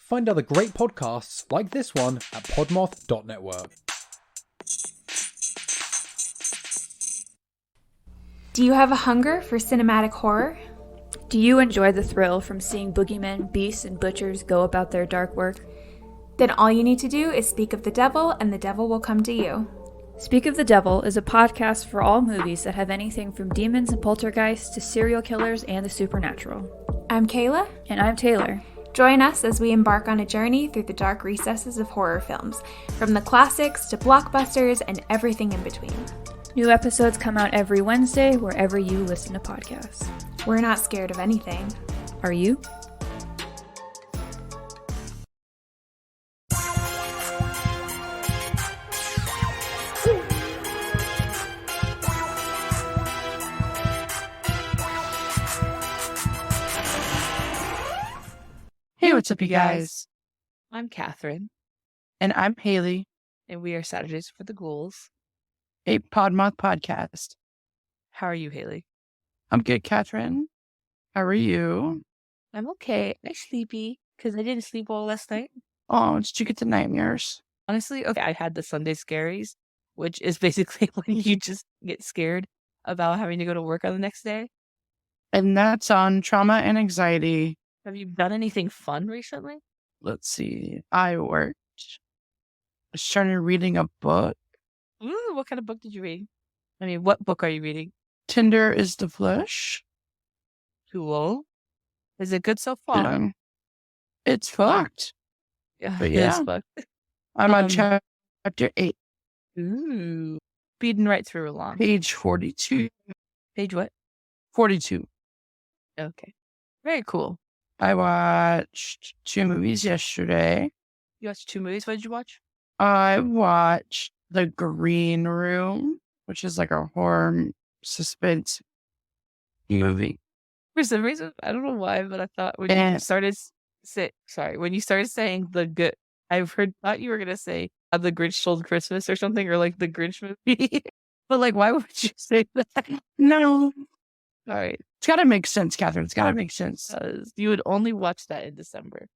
Find other great podcasts like this one at podmoth.network. Do you have a hunger for cinematic horror? Do you enjoy the thrill from seeing boogeymen, beasts, and butchers go about their dark work? Then all you need to do is speak of the devil, and the devil will come to you. Speak of the Devil is a podcast for all movies that have anything from demons and poltergeists to serial killers and the supernatural. I'm Kayla. And I'm Taylor. Join us as we embark on a journey through the dark recesses of horror films, from the classics to blockbusters and everything in between. New episodes come out every Wednesday wherever you listen to podcasts. We're not scared of anything. Are you? Hey, what's up, you guys? I'm Kathryn, And I'm Hayley, and we are Saturdays for the Ghouls. a Podmoth podcast. How are you, Hayley? I'm good, Kathryn. How are you? I'm okay. I'm sleepy because I didn't sleep well last night. Oh, did you get the nightmares? Honestly, okay, I had the Sunday scaries, which is basically when you just get scared about having to go to work on the next day. And that's on trauma and anxiety. Have you done anything fun recently? Let's see. I started reading a book. Ooh, what kind of book did you read? I mean, what book are you reading? Tinder is the Flesh. Cool. Is it good so far? It's fucked. Yeah, but it yeah. is fucked. I'm on chapter 8, Ooh. Speeding right through along. page 42. Page what? 42. Okay. Very cool. I watched 2 movies yesterday. You watched 2 movies. What did you watch? I watched The Green Room, which is like a horror suspense movie. For some reason, I don't know why, but I thought when you And- started when you started saying the good, thought you were gonna say The Grinch Stole Christmas or something, or like the Grinch movie. But like, why would you say that? No, All right, it's got to make sense, Kathryn. It's got to make sense. because you would only watch that in December.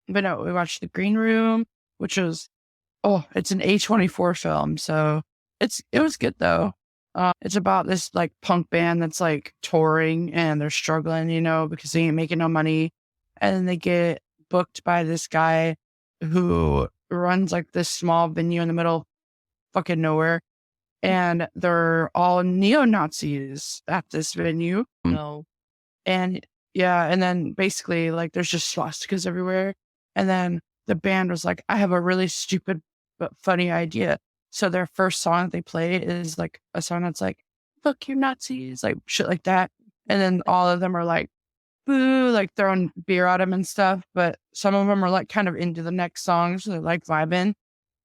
But no, we watched The Green Room, which was, it's an A24 film. So it was good though. It's about this like punk band that's like touring and they're struggling, because they ain't making no money. And then they get booked by this guy who runs like this small venue in the middle of fucking nowhere. And they're all neo-Nazis at this venue. No, And yeah, and then basically like there's just swastikas everywhere. And then the band was like, I have a really stupid but funny idea. So their first song that they play is like a song that's like, fuck you Nazis, like shit like that. And then all of them are like, boo, like throwing beer at them and stuff. But some of them are like kind of into the next song. So they're like vibing.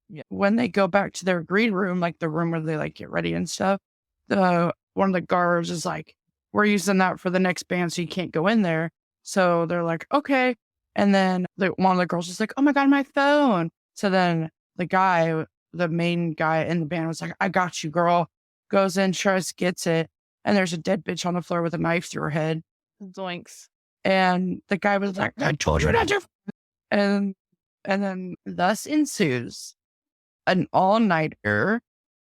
Yeah. When they go back to their green room, like the room where they like get ready and stuff, one of the guards is like, we're using that for the next band, so you can't go in there. So they're like, okay. And then one of the girls is like, oh my God, my phone. So then the main guy in the band was like, I got you, girl. Goes in, tries, gets it. And there's a dead bitch on the floor with a knife through her head. zoinks. And the guy was like, I told you not to. And then thus ensues an all-nighter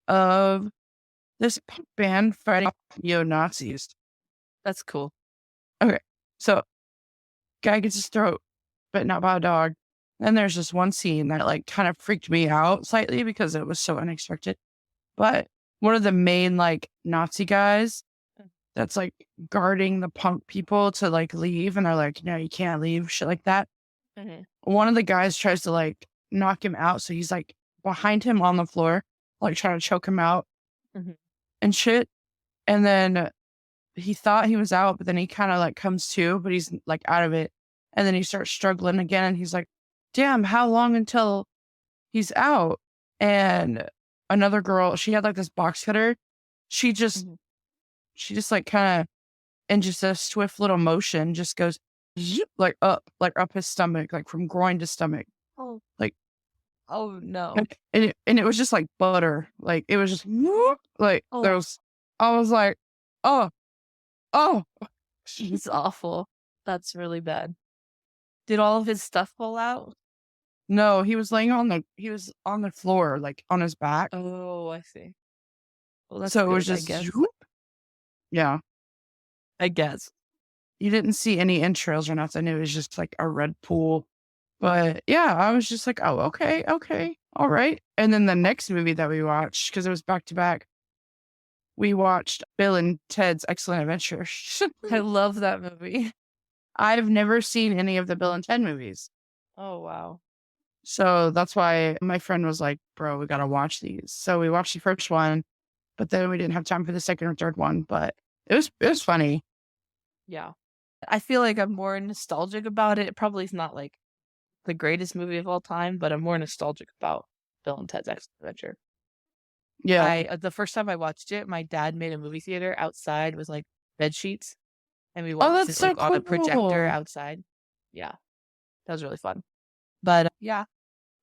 of this punk band fighting neo-Nazis. That's cool. So guy gets his throat bitten out by a dog. Then there's this one scene that like kind of freaked me out slightly because it was so unexpected. But one of the main like Nazi guys that's like guarding the punk people to like leave, and they're like, no, you can't leave, shit like that. Mhm. One of the guys tries to like knock him out, so he's like behind him on the floor, like trying to choke him out Mhm. and shit. And then he thought he was out, but then he kind of like comes to, but he's like out of it. And then he starts struggling again, and he's like, damn, how long until he's out? And another girl, she had like this box cutter. She just like kind of, in just a swift little motion, just goes zoop, like up his stomach, like from groin to stomach. Oh, Like, oh no. and it was just like butter. Like it was just like Oh. there was. I was like, oh, It's awful. That's really bad. Did all of his stuff fall out? No, he was on the floor, like on his back. Oh, I see. Well, that's So it was good, I just, guess. yeah. I guess. You didn't see any entrails or nothing. It was just like a red pool. But yeah, I was just like, oh, okay, all right. And then the next movie that we watched, because it was back to back, we watched Bill and Ted's Excellent Adventure. I love that movie. I've never seen any of the Bill and Ted movies. Oh, wow. So that's why my friend was like, bro, we got to watch these. So we watched the first one, but then we didn't have time for the second or third one. But it was funny. Yeah. I feel like I'm more nostalgic about it. It probably is not like the greatest movie of all time, but I'm more nostalgic about Bill and Ted's Excellent Adventure. Yeah. The first time I watched it, my dad made a movie theater outside with like bed sheets, and we Oh, watched that's it so like on a projector cool. outside. Yeah, that was really fun. But yeah,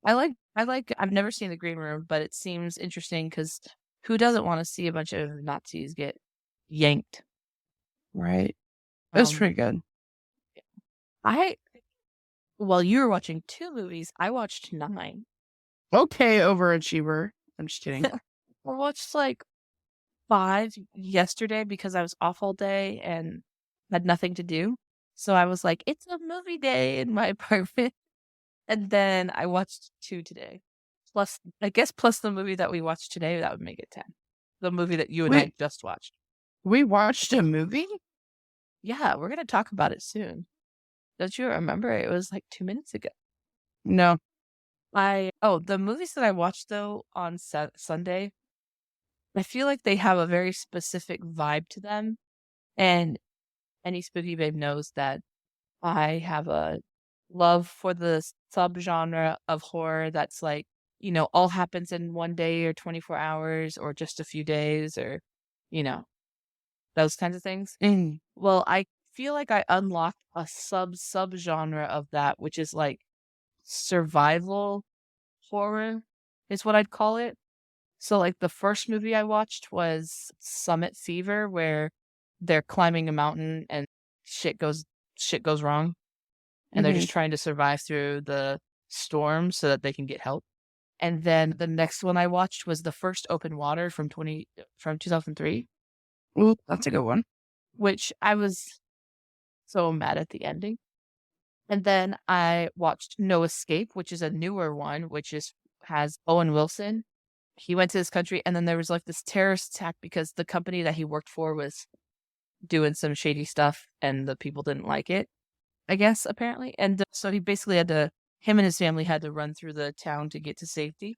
I've never seen The Green Room, but it seems interesting because who doesn't want to see a bunch of Nazis get yanked? Right. It was Um, pretty good. While you were watching 2 movies, I watched 9. Okay, overachiever. I'm just kidding. I watched like 5 yesterday because I was off all day and had nothing to do. So I was like, it's a movie day in my apartment. And then I watched 2 today. Plus the movie that we watched today, that would make it 10. The movie that you and I Wait. just watched. We watched a movie? Yeah, we're going to talk about it soon. Don't you remember? It was like 2 minutes ago. No. The movies that I watched though on Sunday, I feel like they have a very specific vibe to them. And any spooky babe knows that I have a love for the subgenre of horror that's like, all happens in one day or 24 hours or just a few days or, those kinds of things. Mm. Well, I feel like I unlocked a subgenre of that, which is like survival horror is what I'd call it. So like the first movie I watched was Summit Fever, where they're climbing a mountain and shit goes wrong. And they're just trying to survive through the storm so that they can get help. And then the next one I watched was The First Open Water from 2003. Ooh, that's a good one. Which I was so mad at the ending. And then I watched No Escape, which is a newer one, which has Owen Wilson. He went to this country, and then there was like this terrorist attack because the company that he worked for was doing some shady stuff, and the people didn't like it, I guess, apparently. And so he basically him and his family had to run through the town to get to safety.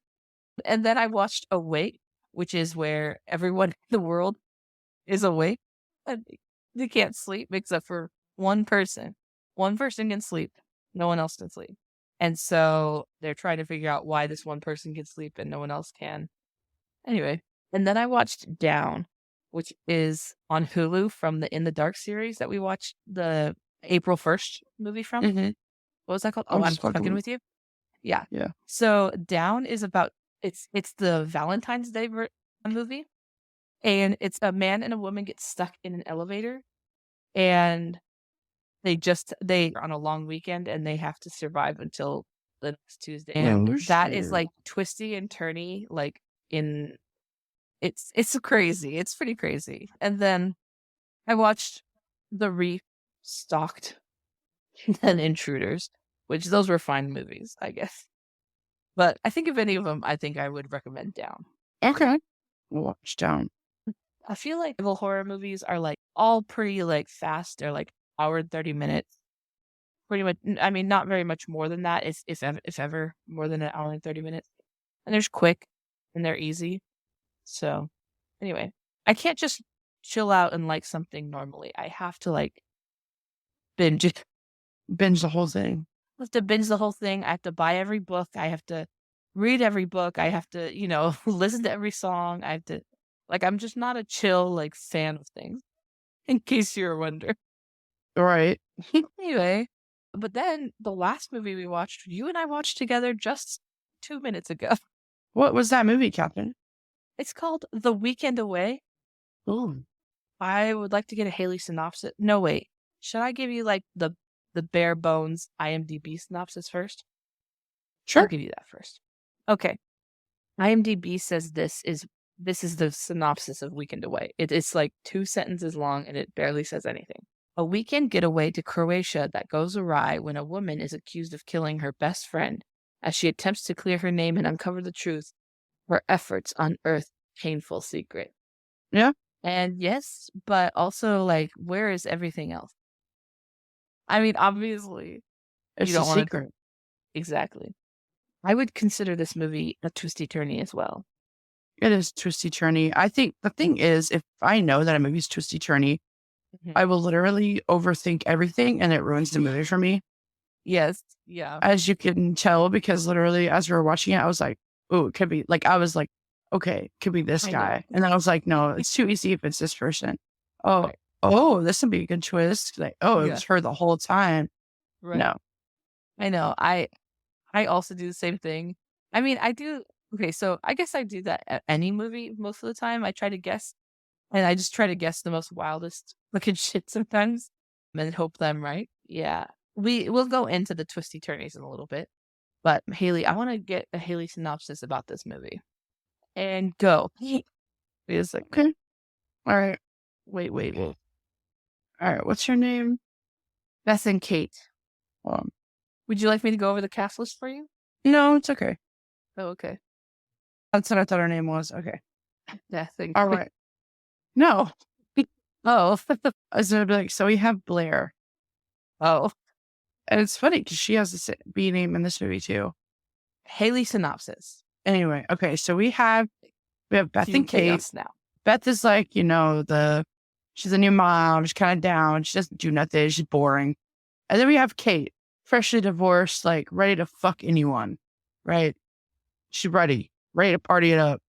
And then I watched Awake, which is where everyone in the world is awake. And they can't sleep except for one person. One person can sleep. No one else can sleep. And so they're trying to figure out why this one person can sleep and no one else can. Anyway, and then I watched Down, which is on Hulu from the In the Dark series that we watched the April 1st movie from. Mm-hmm. What was that called? Oh, I'm Fucking With You. Yeah. Yeah. So Down is about it's the Valentine's Day movie, and it's a man and a woman get stuck in an elevator, and they are on a long weekend and they have to survive until the next Tuesday. And that is like twisty and turny, like it's crazy. It's pretty crazy. And then I watched The Restocked and Intruders, which those were fine movies, I guess. But I think of any of them, I think I would recommend Down. Okay. We'll watch Down. I feel like horror movies are like all pretty like fast. They're like hour and 30 minutes. Pretty much, I mean, not very much more than that, if ever more than an hour and 30 minutes. And they're quick and they're easy. So anyway, I can't just chill out and like something normally. I have to like binge it. Binge the whole thing. I have to binge the whole thing. I have to buy every book. I have to read every book. I have to, listen to every song. I have to, like, I'm just not a chill, like, fan of things, in case you're wondering. Right. Anyway, but then the last movie we watched, you and I watched together just 2 minutes ago. What was that movie, Kathryn? It's called The Weekend Away. Oh. I would like to get a Hayley synopsis. No, wait. Should I give you, like, the the bare bones IMDb synopsis first? Sure. I'll give you that first. Okay. IMDb says this is the synopsis of Weekend Away. It's like 2 sentences long and it barely says anything. A weekend getaway to Croatia that goes awry when a woman is accused of killing her best friend as she attempts to clear her name and uncover the truth. Her efforts unearth painful secret. Yeah. And yes, but also like, where is everything else? I mean, obviously, It's you don't a want to. secret. Exactly. I would consider this movie a twisty-turny as well. It is twisty-turny. I think the thing is, if I know that a movie's twisty-turny, I will literally overthink everything and it ruins the movie for me. Yes. Yeah. As you can tell, because literally as we were watching it, I was like, oh, it could be like, I was like, okay, it could be this I guy. know. And then I was like, no, it's too easy if it's this person. Oh, Right. oh, this would be a good twist. Like, oh, it Yeah. was her the whole time. Right. No. I know. I also do the same thing. I mean, I do. Okay, so I guess I do that at any movie most of the time. I try to guess, and I just try to guess the most wildest looking shit sometimes, and hope that I'm right. Yeah, we'll go into the twisty turnies in a little bit, but Haley, I want to get a Haley synopsis about this movie, and go. Wait a second. Okay. All right. Wait. All right. What's your name? Beth and Kate. Um, Would you like me to go over the cast list for you? no, it's okay. Oh, okay. That's what I thought her name was. Okay. Beth and All Kate. right. No. Oh, I was gonna be like, so we have Blair. oh. And it's funny because she has a B name in this movie too. Haley synopsis. Anyway, okay, so we have Beth Team and Kate. Chaos now. Beth is like, she's a new mom. She's kind of down. She doesn't do nothing. She's boring. And then we have Kate, freshly divorced, like ready to fuck anyone, right? She's ready to party it up.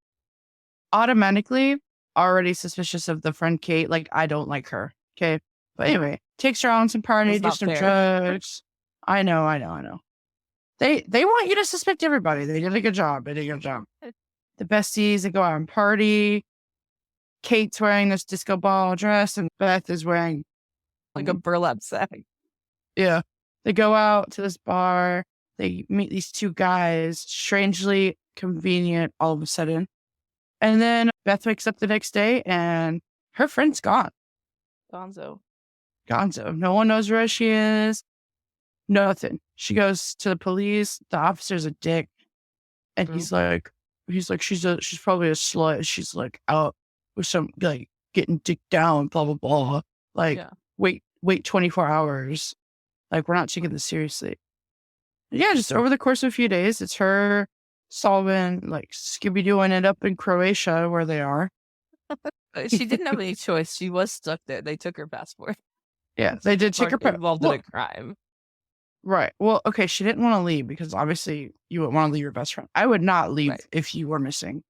Automatically, already suspicious of the friend Kate. Like, I don't like her. Okay. But anyway, takes her on some party, That's do not some fair. drugs. I know. They want you to suspect everybody. They did a good job. The besties, they go out and party. Kate's wearing this disco ball dress and Beth is wearing Like a burlap sack. yeah. They go out to this bar. They meet these 2 guys, strangely convenient all of a sudden. And then Beth wakes up the next day and her friend's gone. Gonzo. No one knows where she is. Nothing. She goes to the police. The officer's a dick. And True. he's like, she's probably a slut. She's like out with some, like, getting dicked down, blah, blah, blah. Like, Yeah. wait 24 hours. Like, we're not taking this seriously. Yeah, just over the course of a few days, it's her solving, like, Scooby-Doo ended up in Croatia where they are. She didn't have any choice. She was stuck there. They took her passport. Yeah, they did take her involved in a crime. Right. Well, okay, she didn't want to leave because obviously you would want to leave your best friend. I would not leave Right. if you were missing.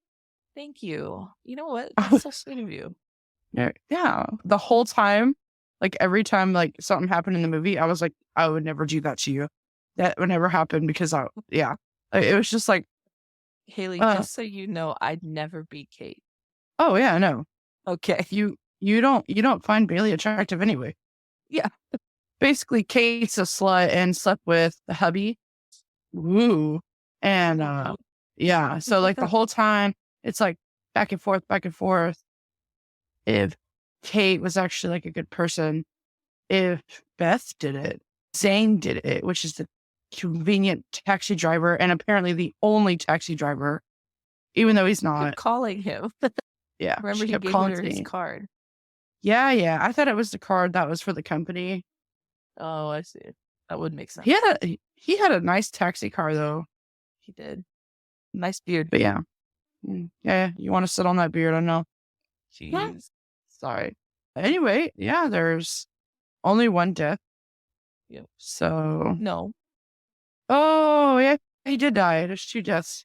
Thank you. You know what? That's so sweet of you. Yeah. The whole time, like every time like something happened in the movie, I was like, I would never do that to you. That would never happen because it was just like, Haley, just so you know, I'd never be Kate. oh yeah, no. Okay. You don't find Bailey attractive anyway. Yeah. Basically, Kate's a slut and slept with the hubby. Woo. And yeah. So like the whole time it's like back and forth. If Kate was actually like a good person, if Beth did it, Zane did it, which is the convenient taxi driver and apparently the only taxi driver, even though he's Kept not. calling him. Yeah. Remember, he kept gave calling her his Zane. card. Yeah. I thought it was the card that was for the company. Oh, I see. That would make sense. He had a nice taxi car though. He did. Nice beard. But yeah. Yeah, you want to sit on that beard, I know. Jeez. Sorry. Anyway, yeah, there's only one death. Yep. So No. oh yeah, he did die. There's 2 deaths.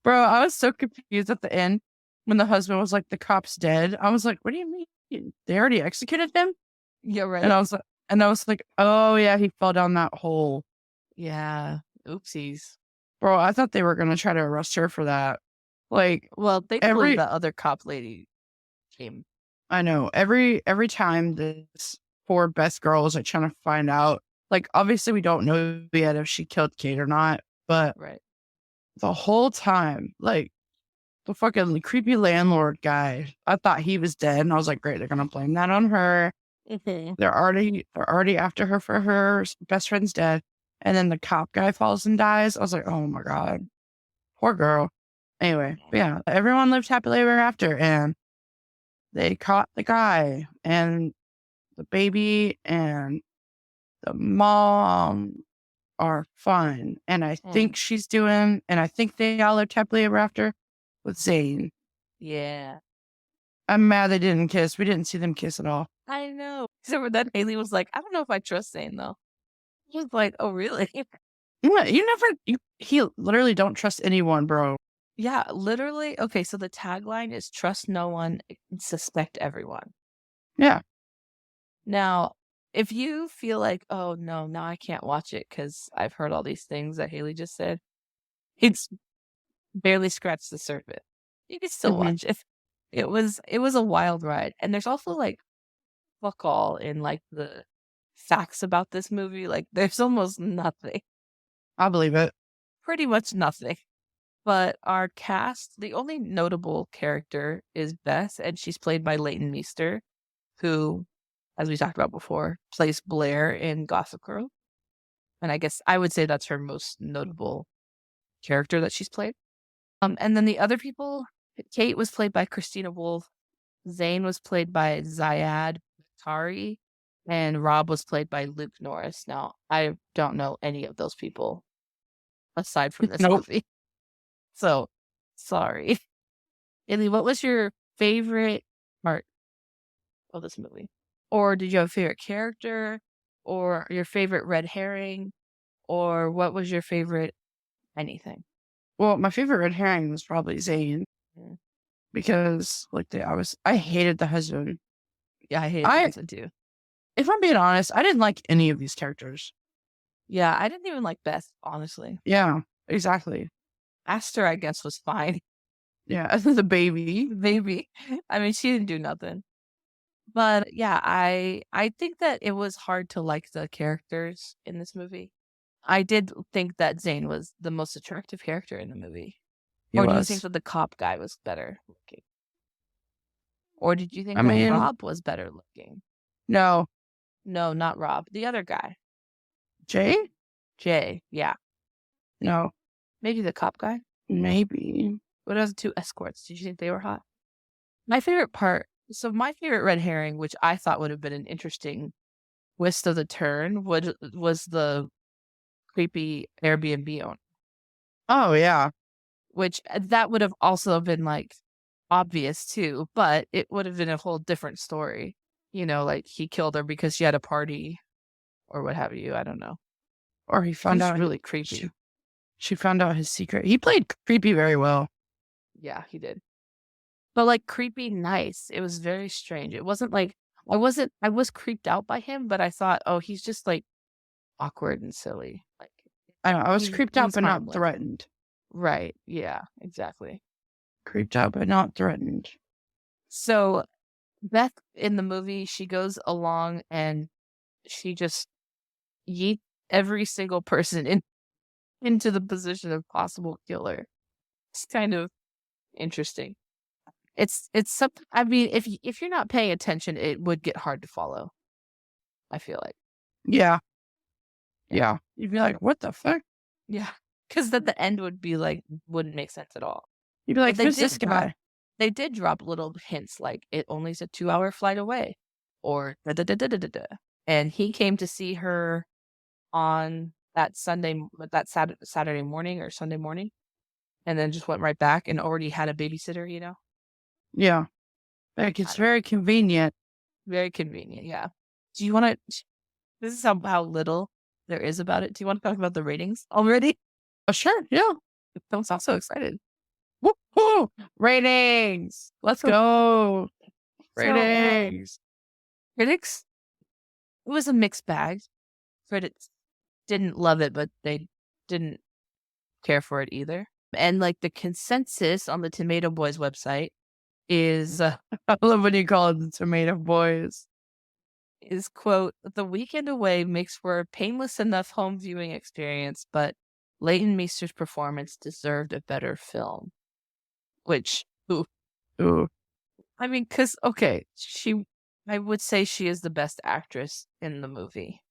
Bro, I was so confused at the end when the husband was like, the cop's dead. I was like, what do you mean? They already executed him? Yeah, right. And I was like, oh yeah, he fell down that hole. Yeah. Oopsies. Bro, I thought they were gonna try to arrest her for that. Like, Well, thankfully the other cop lady came. I know every time this poor Beth girl is like trying to find out like, obviously we don't know yet if she killed Kate or not, but Right. the whole time, like, the fucking creepy landlord guy, I thought he was dead, and I was like, great, they're gonna blame that on her. They're already after her for her best friend's dead. And then the cop guy falls and dies. I was like, oh my God, poor girl. Anyway, but yeah, everyone lived happily ever after, and they caught the guy and the baby and the mom are fine. And I think I think they all lived happily ever after with Zane. Yeah. I'm mad they didn't kiss. We didn't see them kiss at all. I know. So then Haley was like, I don't know if I trust Zane though. He was like, oh really? He literally don't trust anyone, bro. Yeah, literally. Okay, so the tagline is trust no one, suspect everyone. Yeah. Now, if you feel like, oh no, now I can't watch it because I've heard all these things that Haley just said, it's barely scratched the surface. You can still watch it. It was a wild ride. And there's also like fuck all in like the facts about this movie. Like there's almost nothing. I believe it. Pretty much nothing. But our cast, the only notable character is Beth, and she's played by Leighton Meester, who, as we talked about before, plays Blair in Gossip Girl. And I guess I would say that's her most notable character that she's played. And then the other people, Kate was played by Christina Wolf, Zane was played by Ziad Tari, and Rob was played by Luke Norris. Now, I don't know any of those people aside from this movie. So, sorry. Haley, what was your favorite part of this movie? Or did you have a favorite character? Or your favorite red herring? Or what was your favorite anything? Well, my favorite red herring was probably Zane. Because like I hated the husband. Yeah, I hated the husband too. If I'm being honest, I didn't like any of these characters. Yeah, I didn't even like Beth, honestly. Yeah, exactly. Aster, I guess, was fine. Yeah, the baby. I mean, she didn't do nothing. But yeah, I think that it was hard to like the characters in this movie. I did think that Zane was the most attractive character in the movie. Or do you think that the cop guy was better looking? Or did you think that Rob was better looking? No. No, not Rob. The other guy. Jay, yeah. No. Maybe the cop guy? Maybe. What about the two escorts? Did you think they were hot? My favorite red herring, which I thought would have been an interesting twist of the turn, was the creepy Airbnb owner. Oh, yeah. Which that would have also been like obvious too, but it would have been a whole different story. You know, like he killed her because she had a party or what have you. I don't know. Or he found out really creepy. She found out his secret. He played creepy very well. Yeah, he did. But like creepy nice. It was very strange. It wasn't like I was creeped out by him, but I thought, oh, he's just like awkward and silly. Like I know. I was creeped out but not threatened. Right. Yeah, exactly. Creeped out but not threatened. So Beth in the movie, she goes along and she just yeets every single person into the position of possible killer. It's kind of interesting. It's something. I mean, if you're not paying attention, it would get hard to follow. I feel like. Yeah. You'd be like, what the fuck? Yeah, because then the end would be like wouldn't make sense at all. You'd be like, who's this guy? They did drop little hints like it only is a 2-hour flight away, or da da da da da da da. And he came to see her on that Saturday morning or Sunday morning, and then just went right back and already had a babysitter. You know. Yeah, like it's very convenient. Very convenient. Yeah. Do you want to? This is how little there is about it. Do you want to talk about the ratings already? Sure. Yeah. I'm so excited. Woo-hoo! Ratings. Let's go. Ratings. Critics. It was a mixed bag. Critics didn't love it, but they didn't care for it either. And like the consensus on the Tomato Boys website is I love when you call it the Tomato Boys. is, quote, "The weekend away makes for a painless enough home viewing experience, but Leighton Meester's performance deserved a better film." Which, ooh, Ooh. I mean, because, okay, I would say she is the best actress in the movie.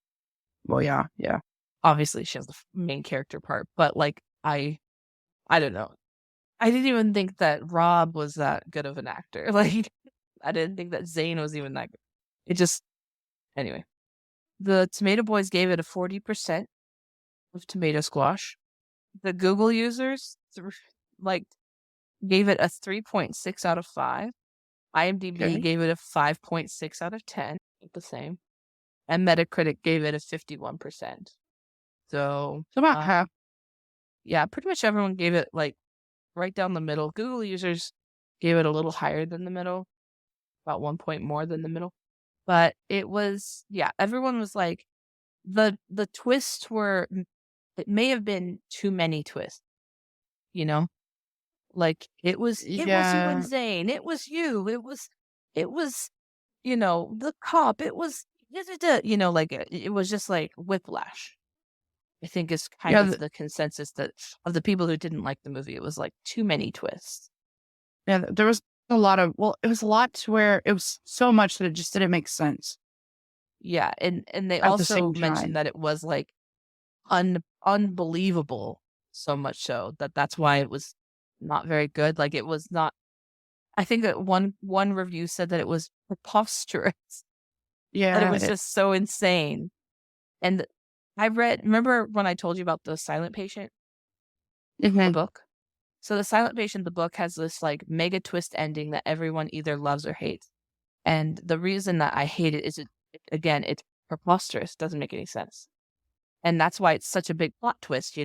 Well, yeah. Obviously, she has the main character part, but, like, I don't know. I didn't even think that Rob was that good of an actor. Like, I didn't think that Zane was even that good. It just, anyway. The Tomato Boys gave it a 40% of tomato squash. The Google users, like, gave it a 3.6 out of 5. IMDb Okay. gave it a 5.6 out of 10, the same. And Metacritic gave it a 51%. So, So about half. yeah, pretty much everyone gave it, like, right down the middle. Google users gave it a little higher than the middle, about 1 point more than the middle. But it was, yeah, everyone was like, the twists were, it may have been too many twists, you know? Like, it was you and Yeah. Zane, it was you, it was, the cop, it was da, da, da, like, it was just like whiplash. I think is kind Yeah. of the consensus that of the people who didn't like the movie. It was like too many twists. Yeah. There was a lot of, well, it was a lot to where it was so much that it just didn't make sense Yeah, and they at the also same mentioned time. that it was like unbelievable, so much so that that's why it was not very good. Like, it was not. I think that one review said that it was preposterous, that it Yeah. was just so insane. And remember when I told you about the Silent Patient, the Mhm. book? So the Silent Patient, the book, has this like mega twist ending that everyone either loves or hates. And the reason that I hate it is again, it's preposterous, doesn't make any sense. And that's why it's such a big plot twist,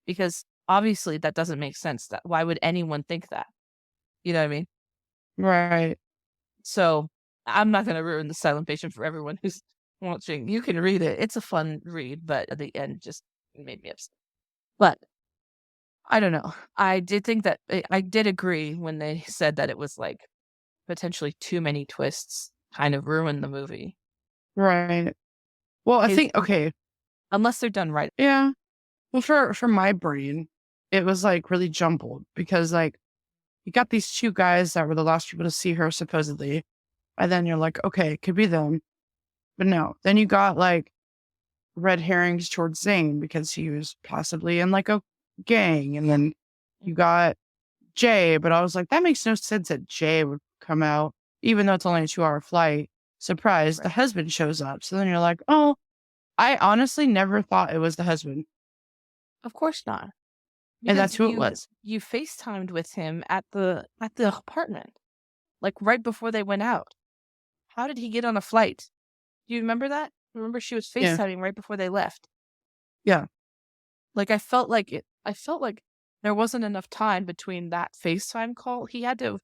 because obviously that doesn't make sense. That why would anyone think that? You know what I mean? Right. So I'm not gonna ruin the Silent Patient for everyone who's watching. You can read it. It's a fun read, but at the end just made me upset. But I don't know. I did think that I did agree when they said that it was like potentially too many twists kind of ruined the movie. Right. Well, I Is think, okay. unless they're done right. Yeah. Well, for my brain, it was like really jumbled because like you got these two guys that were the last people to see her supposedly. And then you're like, okay, it could be them. But no. Then you got like red herrings towards Zane because he was possibly in like a gang. And then you got Jay, but I was like, that makes no sense that Jay would come out, even though it's only a 2-hour flight. Surprise, the Right. husband shows up. So then you're like, oh, I honestly never thought it was the husband. Of course not. And that's Because who it was. you FaceTimed with him at the apartment, like right before they went out. How did he get on a flight? Do you remember that? Remember she was Yeah. FaceTiming right before they left. Yeah. Like, I felt like there wasn't enough time between that FaceTime call. He had to have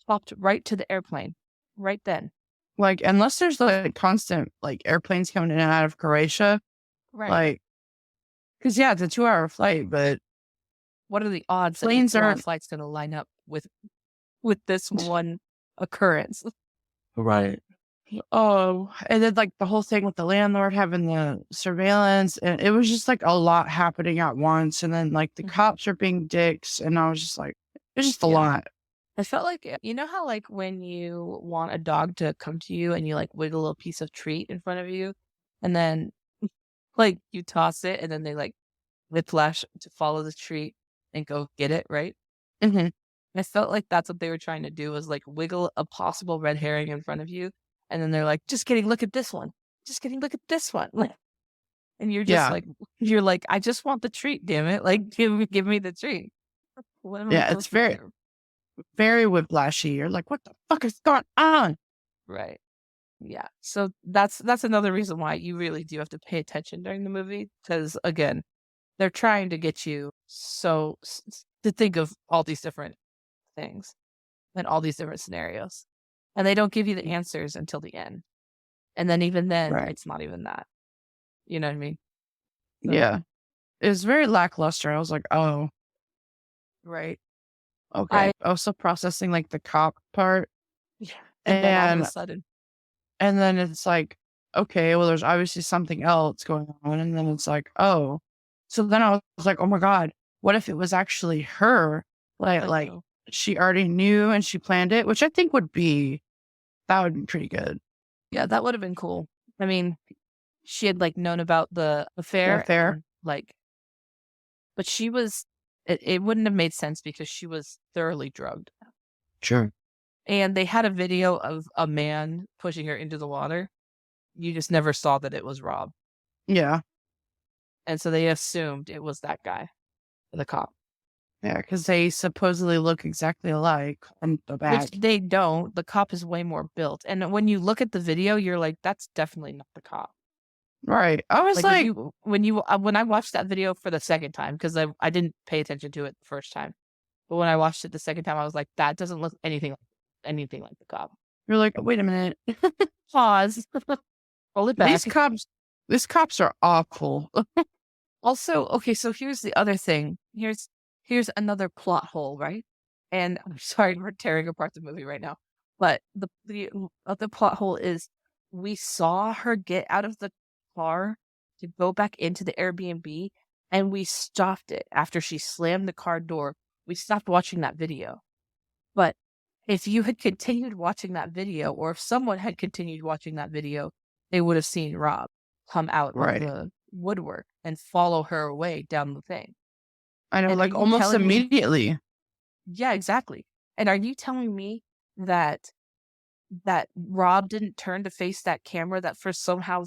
popped right to the airplane right then. Like, unless there's like constant like airplanes coming in and out of Croatia, Right. like, because yeah, it's a 2-hour flight, but What are the odds that planes your aren't flight's going to line up with this one occurrence? right. Oh, and then like the whole thing with the landlord having the surveillance, and it was just like a lot happening at once. And then like the Mhm. cops are being dicks, and I was just like, it's just a Yeah. lot. I felt like, how like when you want a dog to come to you and you like wiggle a piece of treat in front of you and then like you toss it and then they like whiplash to follow the treat and go get it, right? Hmm. I felt like that's what they were trying to do, was like wiggle a possible red herring in front of you and then they're like, just kidding, look at this one. Just kidding, look at this one. And you're just Yeah. like, I just want the treat, damn it. Like, give me the treat. What am I Yeah. It's supposed to do? very whiplashy. You're like, what the fuck is going on? Right. Yeah. So that's another reason why you really do have to pay attention during the movie, because again, they're trying to get you to think of all these different things and all these different scenarios. And they don't give you the answers until the end. And then even then, Right. it's not even that. You know what I mean? So, Yeah. It was very lackluster. I was like, oh, right. okay. Also processing like the cop part. Yeah. And then all of a sudden. And then it's like, okay, well, there's obviously something else going on. And then it's like, oh. So then I was like, oh my God, what if it was actually her? Like know. she already knew and she planned it, which I think that would be pretty good. Yeah, that would have been cool. I mean, she had like known about the affair, affair. and, like, but she was. It wouldn't have made sense because she was thoroughly drugged. Sure. And they had a video of a man pushing her into the water. You just never saw that it was Rob. Yeah. And so they assumed it was that guy, the cop. Yeah, because they supposedly look exactly alike on the back. Which they don't. The cop is way more built. And when you look at the video, you're like, that's definitely not the cop. Right. I was like when I watched that video for the second time, because I didn't pay attention to it the first time. But when I watched it the second time, I was like, that doesn't look anything like the cop. you're like, wait a minute. Pause. Roll it back. These cops are awful. Also, okay, so here's the other thing. Here's another plot hole, right? And I'm sorry, we're tearing apart the movie right now. But the other plot hole is we saw her get out of the car to go back into the Airbnb, and we stopped it after she slammed the car door. We stopped watching that video. But if you had continued watching that video, or if someone had continued watching that video, they would have seen Rob come out Right. of the woodwork and follow her away down the thing. I know, And like are you almost telling me- immediately. Yeah, exactly. And are you telling me that Rob didn't turn to face that camera that for somehow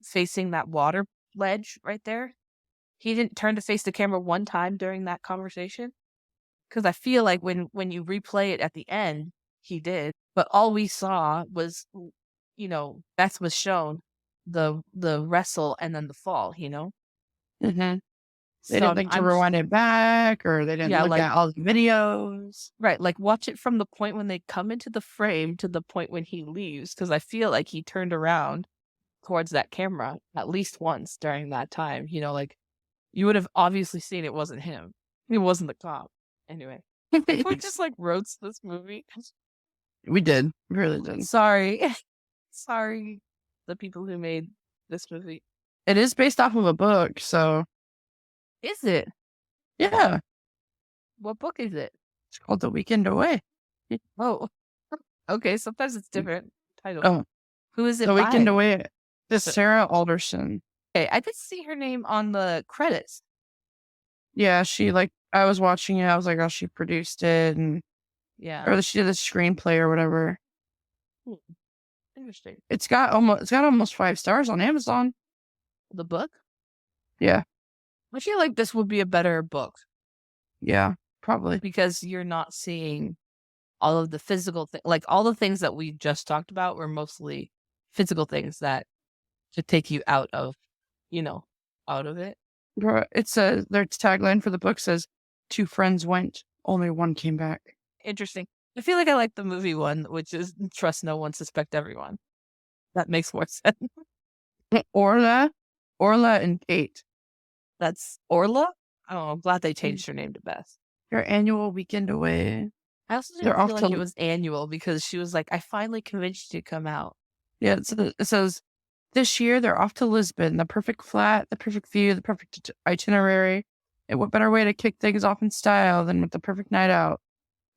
facing that water ledge right there? He didn't turn to face the camera one time during that conversation? Because I feel like when you replay it at the end, he did. But all we saw was, Beth was shown the wrestle and then the fall, Mm-hmm. They So didn't think to rewind it back, or they didn't Yeah, look like- at all the videos. Right, like watch it from the point when they come into the frame to the point when he leaves, because I feel like he turned around towards that camera at least once during that time. Like you would have obviously seen it wasn't him. It wasn't the cop. Anyway, we just like roast this movie. We did. We really did. Sorry. Sorry, the people who made this movie. It is based off of a book, so Is it? yeah. What book is it? It's called The Weekend Away. Oh, okay. Sometimes it's different title. Oh, Who is it The by? Weekend Away. This Sarah Alderson. Okay, I did see her name on the credits. Yeah, she I was watching it. I was like, oh, she produced it, and Yeah. or she did the screenplay or whatever. Interesting. It's got almost 5 stars on Amazon. The book? Yeah, I feel like this would be a better book yeah, probably. because you're not seeing all of the physical things. Like all the things that we just talked about were mostly physical things that to take you out of it. It says their tagline for the book says, 2 friends went, only one came back. Interesting. I feel like I like the movie one, which is trust no one, suspect everyone. That makes more sense. Orla and Kate. That's Orla? Oh, I'm glad they changed her name to Beth. Your annual weekend away. I also They're didn't off feel to like it was annual because she was like, I finally convinced you to come out. Yeah, it says this year they're off to Lisbon. The perfect flat, the perfect view, the perfect itinerary. And what better way to kick things off in style than with the perfect night out?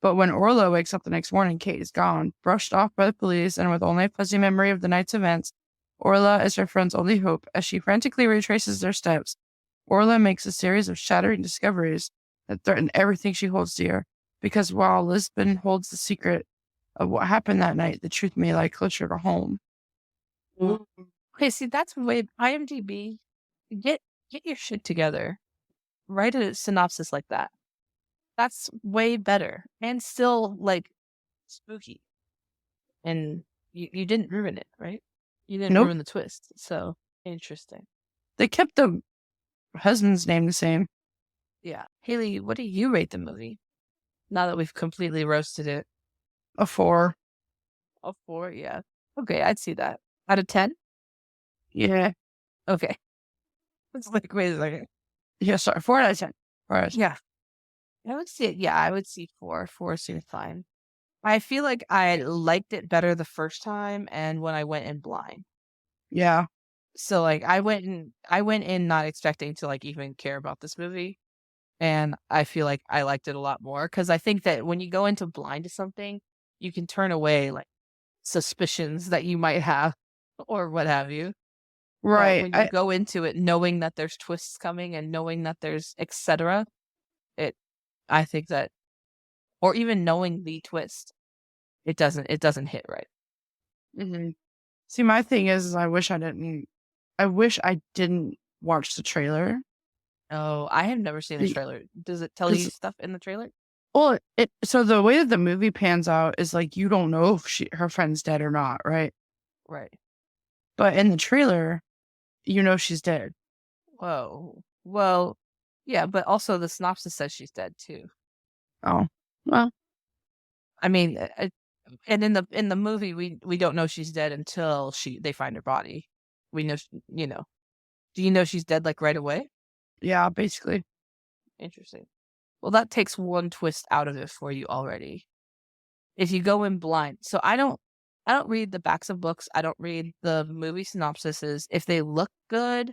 But when Orla wakes up the next morning, Kate is gone, brushed off by the police, and with only a fuzzy memory of the night's events. Orla is her friend's only hope. As she frantically retraces their steps, Orla makes a series of shattering discoveries that threaten everything she holds dear. Because while Lisbon holds the secret of what happened that night, the truth may lie closer to home. Okay, see, that's way IMDb. Get your shit together. Write a synopsis like that. That's way better and still like spooky. And you didn't ruin it, right? You didn't Nope. ruin the twist. So interesting. They kept the husband's name the same. Yeah. Hayley, what do you rate the movie? Now that we've completely roasted it. A 4. A 4, yeah. Okay, I'd see that. Out of 10? Yeah. Okay. It's like, wait a second. Yeah, sorry. 4 out of 10. 4 out of 10. Yeah. I would see it. Yeah, I would see 4. 4 seems fine. I feel like I liked it better the first time and when I went in blind. Yeah. So like I went in not expecting to like even care about this movie, and I feel like I liked it a lot more because I think that when you go into blind to something, you can turn away like suspicions that you might have or what have you. But Right. when you go into it knowing that there's twists coming and knowing that there's etc., I think that, or even knowing the twist, it doesn't hit right. Mhm. See, my thing is I wish I didn't watch the trailer. Oh, I have never seen the Be- trailer. Does it tell you 'cause- stuff in the trailer? Well, so the way that the movie pans out is like you don't know if her friend's dead or not, right? Right. But in the trailer, you know she's dead. Whoa. Well, yeah, but also the synopsis says she's dead too. Oh, well, I mean, and in the movie, we don't know she's dead until they find her body. We know, you know. Do you know she's dead like right away? yeah, basically. Interesting. Well, that takes one twist out of it for you already. If you go in blind, so I don't read the backs of books. I don't read the movie synopsises. If they look good,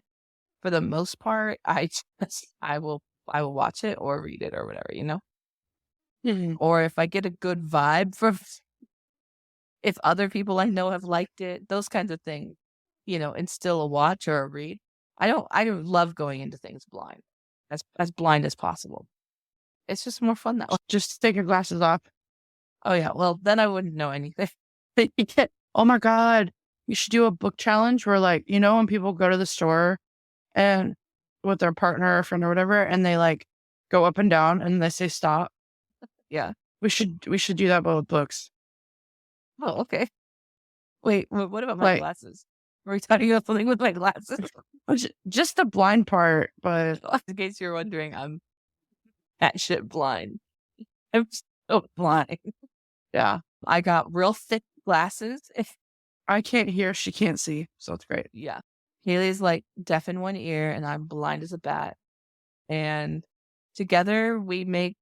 for the most part, I will watch it or read it or whatever, you know. Mhm. Or if I get a good vibe from, if other people I know have liked it, those kinds of things, you know, instill a watch or a read. I don't love going into things blind, as blind as possible. It's just more fun that way. Just take your glasses off. Oh yeah, well then I wouldn't know anything. Oh my God. You should do a book challenge where, like, you know, when people go to the store and with their partner or friend or whatever, and they like go up and down and they say stop. Yeah. We should do that but with books. Oh, okay. Wait, what about my Like, glasses? Were we talking about something with my glasses? just the blind part, but In case you're wondering, I'm that shit blind. I'm so blind. yeah, I got real thick glasses. I can't hear, she can't see, so it's great. Yeah. Haley's like deaf in one ear and I'm blind as a bat. And together we make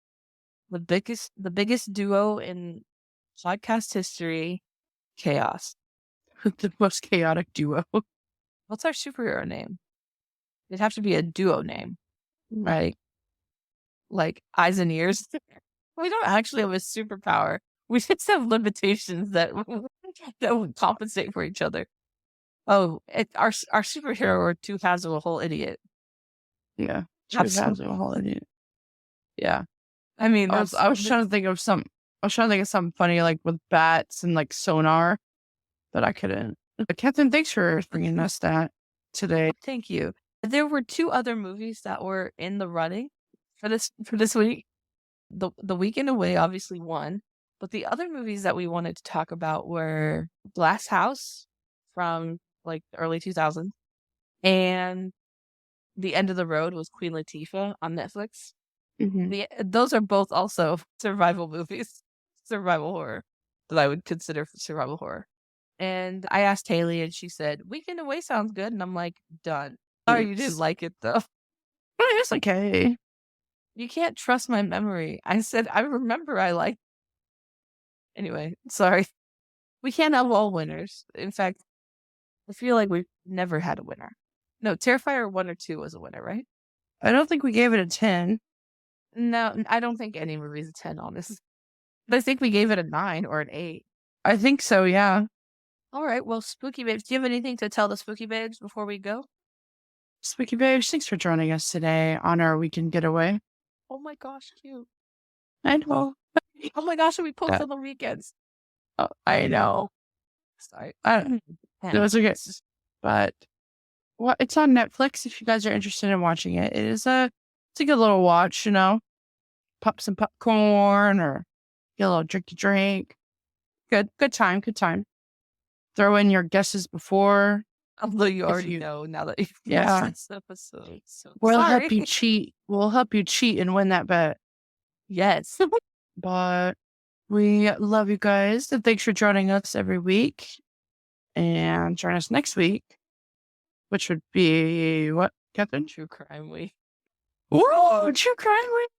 the biggest duo in podcast history, Chaos. The most chaotic duo. What's our superhero name? It'd have to be a duo name, right? Like eyes and ears. We don't actually have a superpower. We just have limitations that would compensate for each other. Oh, our superhero or two halves of a whole idiot. Yeah. Absolutely. A whole idiot. Yeah. I mean, I was trying to think of something funny like with bats and like sonar, but I couldn't. But Kathryn, thanks for bringing us that today. Thank you. There were two other movies that were in the running for this week. The Weekend Away obviously won, but the other movies that we wanted to talk about were Glass House from like the early 2000s and The End of the Road was Queen Latifah on Netflix. Mm-hmm. Those are both also survival movies, survival horror that I would consider survival horror. And I asked Hayley and she said, Weekend Away sounds good. And I'm like, done. Sorry you didn't like it though. It's okay. You can't trust my memory. I said, I remember I liked. Anyway, sorry. We can't have all winners. In fact, I feel like we've never had a winner. No, Terrifier 1 or 2 was a winner, right? I don't think we gave it a 10. No, I don't think any movie's a 10, honestly. But I think we gave it a 9 or an 8. I think so, yeah. All right, well, Spooky Babes, do you have anything to tell the Spooky Babes before we go? Spooky Babes, thanks for joining us today on our weekend getaway. Oh my gosh, cute. I know. Oh my gosh, we post on the weekends. Oh, I know. Sorry. Those are good. But well, it's on Netflix if you guys are interested in watching it. It's a good little watch, you know. Pop some popcorn or get a little drinky drink. Good time. Throw in your guesses before. Although you already know now that you've Yeah. watched this episode. So We'll sorry. help you cheat. We'll help you cheat and win that bet. Yes. But we love you guys. And thanks for joining us every week. And join us next week, which would be what, Kathryn? True Crime Week. Whoa, True Crime Week.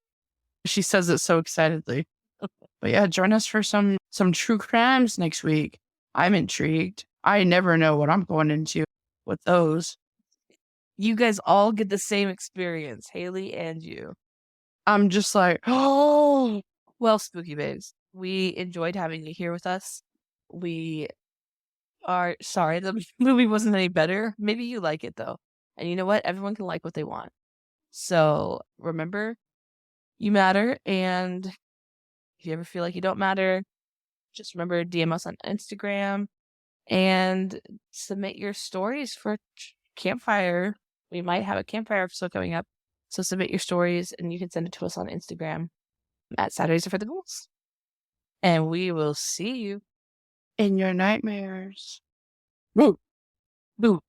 She says it so excitedly. But yeah, join us for some true crimes next week. I'm intrigued. I never know what I'm going into. with those. You guys all get the same experience, Hayley and you. I'm just like, oh, Well, Spooky Babes, we enjoyed having you here with us. We are sorry the movie wasn't any better. Maybe you like it though. And you know what? Everyone can like what they want. So remember, you matter. And if you ever feel like you don't matter, just remember DM us on Instagram and submit your stories for Campfire. We might have a Campfire episode coming up. So submit your stories and you can send it to us on Instagram at Saturdays Are for the Ghouls. And we will see you in your nightmares. Boo.